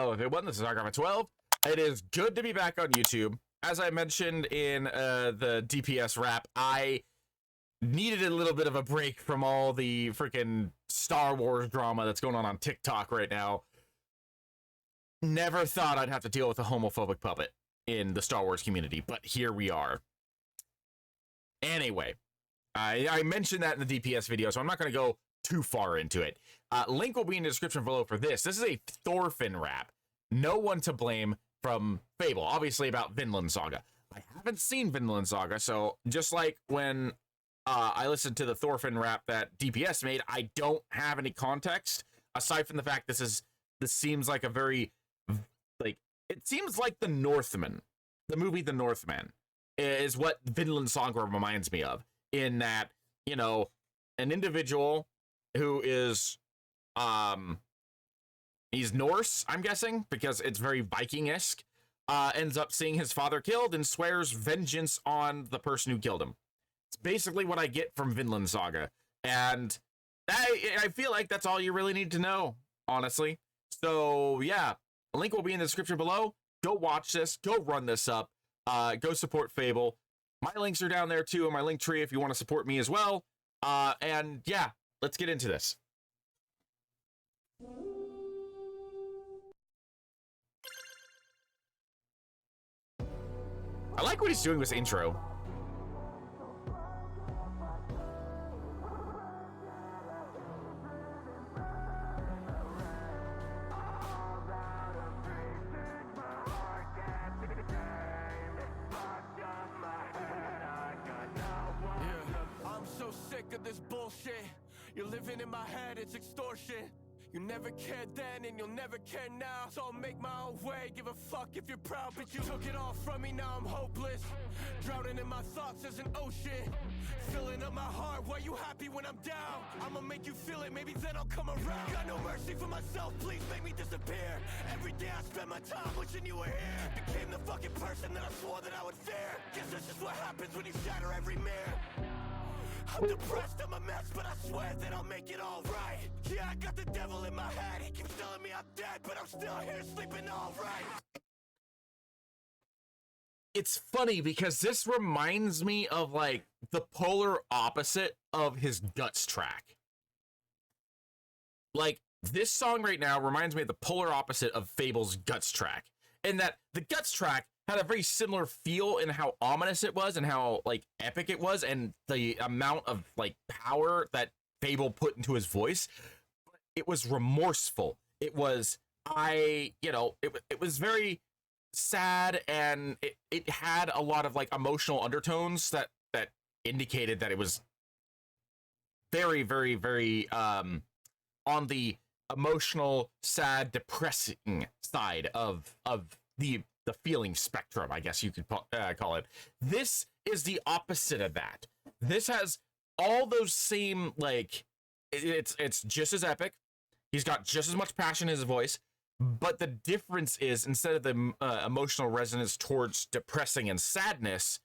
Hello, everyone. This is FabvL. It is good to be back on YouTube. As I mentioned in the DPS wrap, I needed a little bit of a break from all the freaking Star Wars drama that's going on TikTok right now. Never thought I'd have to deal with a homophobic puppet in the Star Wars community, but here we are. Anyway, I mentioned that in the DPS video, so I'm not going to go too far into it. Link will be in the description below for this. This is a Thorfinn rap. No one to blame from FabvL, obviously about Vinland Saga. I haven't seen Vinland Saga, so just like when I listened to the Thorfinn rap that DPS made, I don't have any context aside from the fact this seems like a very, like, it seems like The Northman, the movie The Northman, is what Vinland Saga reminds me of, in that, you know, an individual who is he's Norse, I'm guessing, because it's very Viking-esque, ends up seeing his father killed and swears vengeance on the person who killed him. It's basically what I get from Vinland Saga, and I feel like that's all you really need to know, honestly. So yeah, a link will be in the description below. Go watch this, go run this up, go support FabvL. My links are down there too in my link tree if you want to support me as well. And yeah, let's get into this. I like what he's doing with this intro. I'm so sick of this bullshit. You're living in my head, it's extortion. You never cared then and you'll never care now. So I'll make my own way, give a fuck if you're proud. But you took it all from me, now I'm hopeless. Drowning in my thoughts as an ocean. Filling up my heart, why you happy when I'm down? I'ma make you feel it, maybe then I'll come around. Got no mercy for myself, please make me disappear. Every day I spend my time wishing you were here. Became the fucking person that I swore that I would fear. Guess this is what happens when you shatter every mirror. I'm depressed, I'm a mess, but I swear that I'll make it all right. Yeah, I got the devil in my head, he keeps telling me I'm dead, but I'm still here sleeping all right. It's funny because this reminds me of like the polar opposite of his Guts track. Like, this song right now reminds me of the polar opposite of FabvL's Guts track, in that the Guts track had a very similar feel in how ominous it was and how like epic it was and the amount of like power that FabvL put into his voice. It was remorseful. It was, it was very sad, and it had a lot of like emotional undertones that indicated that it was very, very, very on the emotional, sad, depressing side of the feeling spectrum, I guess you could call it. This is the opposite of that. This has all those same, like, it's just as epic. He's got just as much passion in his voice, but the difference is, instead of the emotional resonance towards depressing and sadness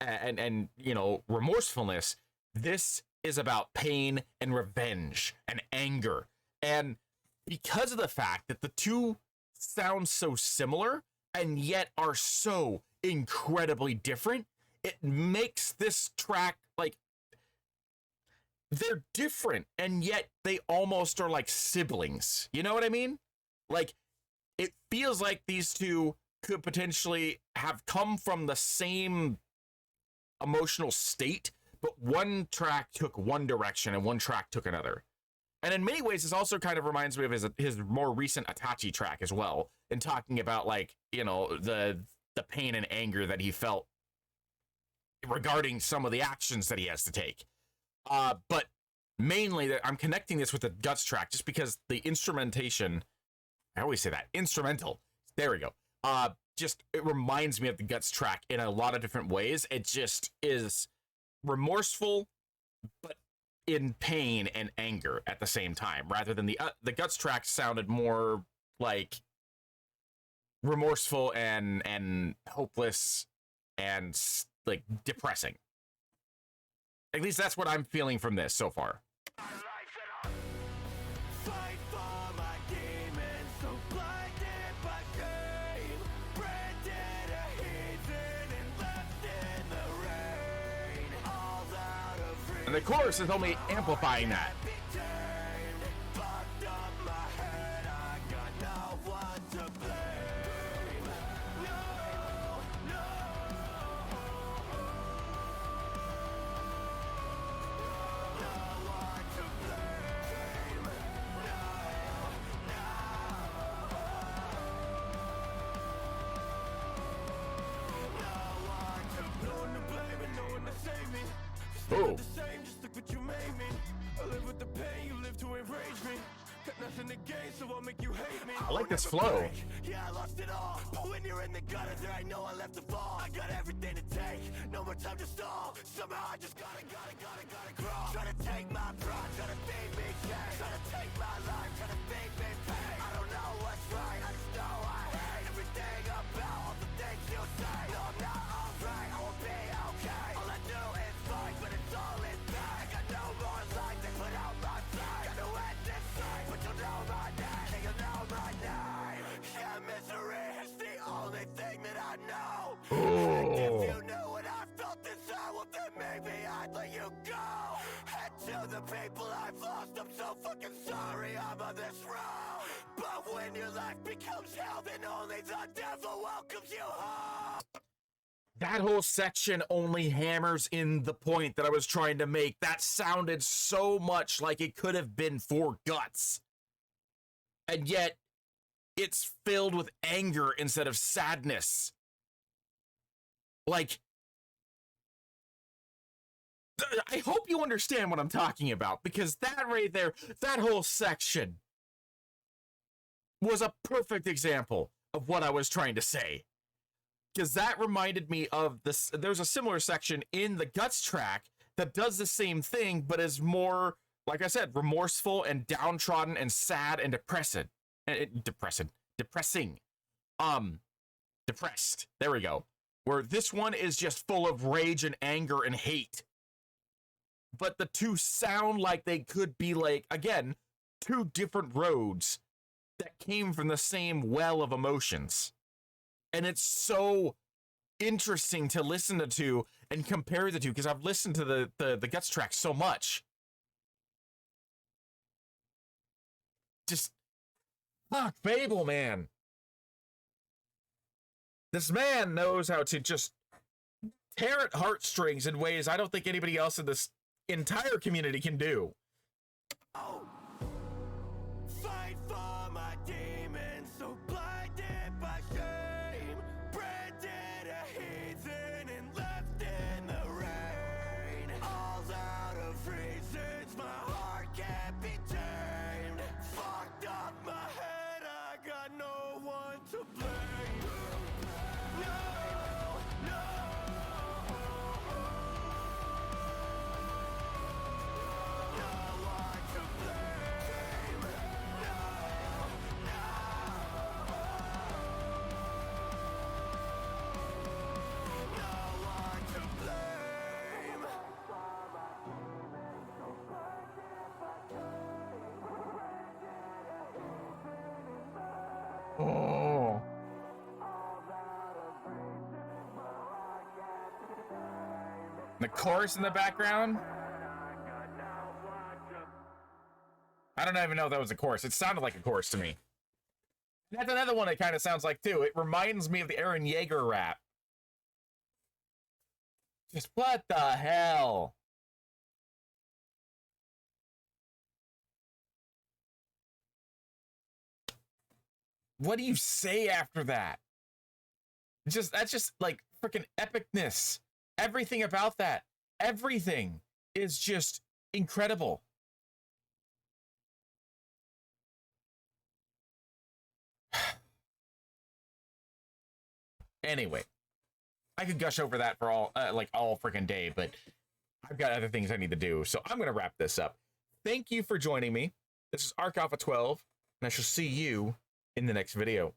and you know, remorsefulness, this is about pain and revenge and anger. And because of the fact that the two sound so similar and yet are so incredibly different, it makes this track, like, they're different and yet they almost are like siblings. You know what I mean? Like, it feels like these two could potentially have come from the same emotional state, but one track took one direction and one track took another. And in many ways, this also kind of reminds me of his more recent Itachi track as well, in talking about, like, you know, the pain and anger that he felt regarding some of the actions that he has to take. But mainly, I'm connecting this with the Guts track just because the instrumentation, I always say that, instrumental, there we go. Just, it reminds me of the Guts track in a lot of different ways. It just is remorseful, but in pain and anger at the same time, rather than the Guts track sounded more like remorseful and hopeless and like depressing. At least that's what I'm feeling from this so far. Fight for my demons, so blinded by And the chorus is only amplifying that. Oh. Just look what you made me. I live with the pain, you live to enrage me. Got nothing to gain, so I'll make you hate me. I like this flow. Yeah, I lost it all. But when you're in the gutter, there ain't no one left to fall. I got everything to take, no more time to stall. Somehow I just gotta crawl. Try to take my pride, try to feed me shame. Try to take my life, try to feed me pain. I don't know what's right, I just know I hate everything about all the things you say. No, I'm not alright, I won't be okay. All I do is fight, but it's all in vain. I got no more light, they put out my flame. Got to end this fight, but you'll know my name. Yeah, you'll know my name. Yeah, misery is the only thing that I know. And if you knew what I felt inside, well then maybe I'd let you go. And to the people I've lost, I'm so fucking sorry I'm on this road. But when your life becomes hell, then only the devil welcomes you home. That whole section only hammers in the point that I was trying to make. That sounded so much like it could have been for Guts. And yet, it's filled with anger instead of sadness. Like, I hope you understand what I'm talking about, because that right there, that whole section was a perfect example of what I was trying to say. Because that reminded me of this. There's a similar section in the Guts track that does the same thing, but is more, like I said, remorseful and downtrodden and sad and depressing. Depressing. Depressed. There we go. Where this one is just full of rage and anger and hate. But the two sound like they could be, like, again, two different roads that came from the same well of emotions. And it's so interesting to listen to and compare the two, because I've listened to the Guts track so much. Just, fuck, FabvL, man. This man knows how to just tear at heartstrings in ways I don't think anybody else in this entire community can do. Oh. Fight for my demons, so blinded by shame. Branded a heathen and left in the rain. All out of reasons, my heart can't be tamed. Fucked up my head, I got no one to blame. Oh. The chorus in the background? I don't even know if that was a chorus. It sounded like a chorus to me. That's another one it kind of sounds like, too. It reminds me of the Aaron Yeager rap. Just what the hell? What do you say after that? That's just like freaking epicness. Everything about that, everything is just incredible. Anyway, I could gush over that for all freaking day, but I've got other things I need to do, so I'm gonna wrap this up. Thank you for joining me. This is Arc Alpha 12, and I shall see you in the next video.